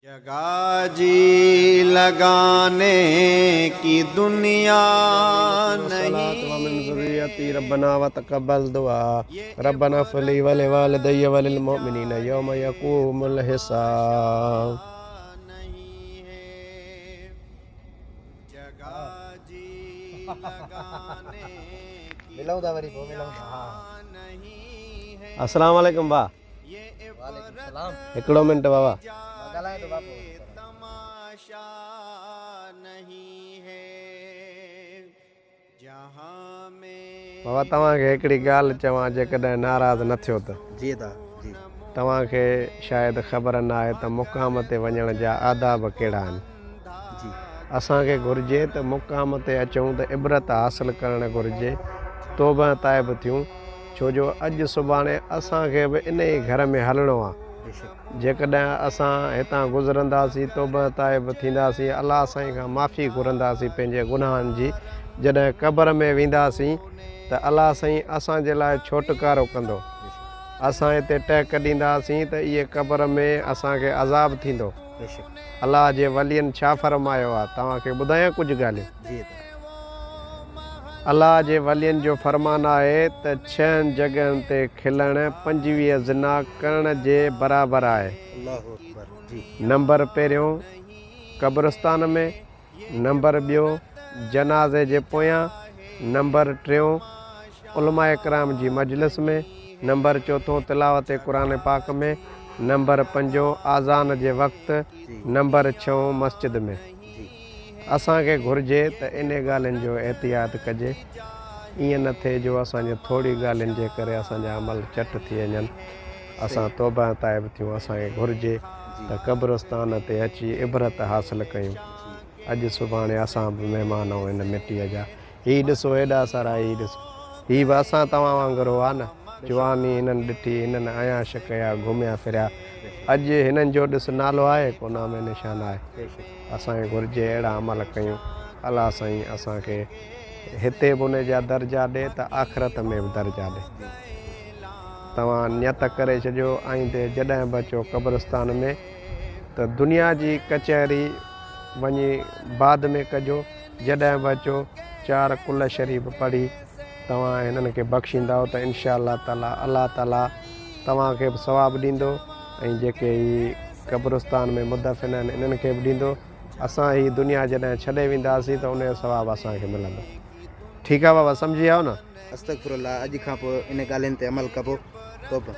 जगह जी लगाने की दुनिया नहीं। रब्बना व तक़ब्बल दुआ रब्बना फ़ली वले वालिदैया वलिल मुमिनीना यौम यक़ूमुल हिसाब। नहीं है जगह जी लगाने की दुनिया नहीं है। अस्सलाम वालेकुम बा। ये हिकिड़ो मिंट बाबा। तमाशा नहीं है जहाँ में बाबा तव्हांखे हिकिड़ी ॻाल्हि चवां, जेकॾहिं नाराज़ न थियो त। जी दा जी तव्हांखे शायदि ख़बर न आहे त मुक़ाम ते वञण जा आदाब कहिड़ा आहिनि। जी असांखे घुरिजे त मुक़ाम ते अचूं त इबरत हासिलु करणु घुरिजे, तौबा ताइब थियूं, छो जो अॼु सुभाणे असांखे बि इन ई घर में हलणो आहे। बेशक जेकॾहिं असां हितां गुज़रंदासीं, तौबा ताइब थींदासीं, अलाह साईं खां माफ़ी घुरंदासीं पंहिंजे गुनाहनि जी, जॾहिं क़बर में वेंदासीं त अलाह साईं असांजे लाइ छोटकारो कंदो। असां हिते टहक ॾींदासीं त इहे क़बर में असांखे अज़ाब थींदो। बेशक अलाह जे वलियनि छा फरमायो आहे, तव्हांखे ॿुधायां कुझु ॻाल्हियूं। जी दा अलाह जे वलियनि जो फरमान आहे त 6 जॻहियुनि ते खिलणु 25 ज़िना करण जे बराबरि आहे। अल्लाहु अकबर। जी नंबर पहिरियों क़ब्रस्तान में, नंबर ॿियो जनाज़े जे पोयां, नंबर टियों उलमाए कराम जी मजलिस में, नंबर चौथों तिलावत क़ुरान पाक में, नंबर 5 आज़ान जे वक़्तु, नंबर 6 मस्जिद में। जी असांखे घुरिजे त इन ॻाल्हियुनि जो एहतियात कजे। ईअं न थिए जो असांजे थोरी ॻाल्हियुनि जे करे असांजा अमल चट थी वञनि। असां तौबा ताइब थियूं। असांखे घुरिजे त क़ब्रस्तान ते अची इबरत हासिलु कयूं। अॼु सुभाणे असां बि महिमान आहियूं हिन मिटीअ जा। हीअ ॾिसो हेॾा सारा, हीअ ॾिसो, हीअ बि असां तव्हां वांगुरु आहे न। जवानी हिननि ॾिठी, हिननि अयाश कया, घुमिया फिरिया। अॼु हिननि जो ॾिस नालो आहे को नाम निशान आहे। बेशक असांखे घुरिजे अहिड़ा अमल कयूं। अलाह साईं असांखे हिते बि उन जा दर्जा ॾे त आख़िरत में बि दर्जा ॾे। तव्हां नियत करे छॾियो आईंदे जॾहिं बि अचो क़ब्रस्तान में त दुनिया जी कचहरी वञी बाद में कजो। जॾहिं बि अचो 4 कुल शरीफ़ पढ़ी तव्हां हिननि खे बख़्शींदव त इनशा अलाह ताला तव्हांखे बि सवाबु ॾींदो ऐं जेके ही क़ब्रस्तान में मुदफ़िन आहिनि इन्हनि खे बि ॾींदो। असां ही दुनिया जॾहिं छॾे वेंदासीं त उनजो सवाबु असांखे मिलंदो। ठीकु आहे बाबा, सम्झी विया न? अस्तगफिरुल्लाह। अॼु खां पोइ इन ॻाल्हियुनि ते अमल कबो। तौबा।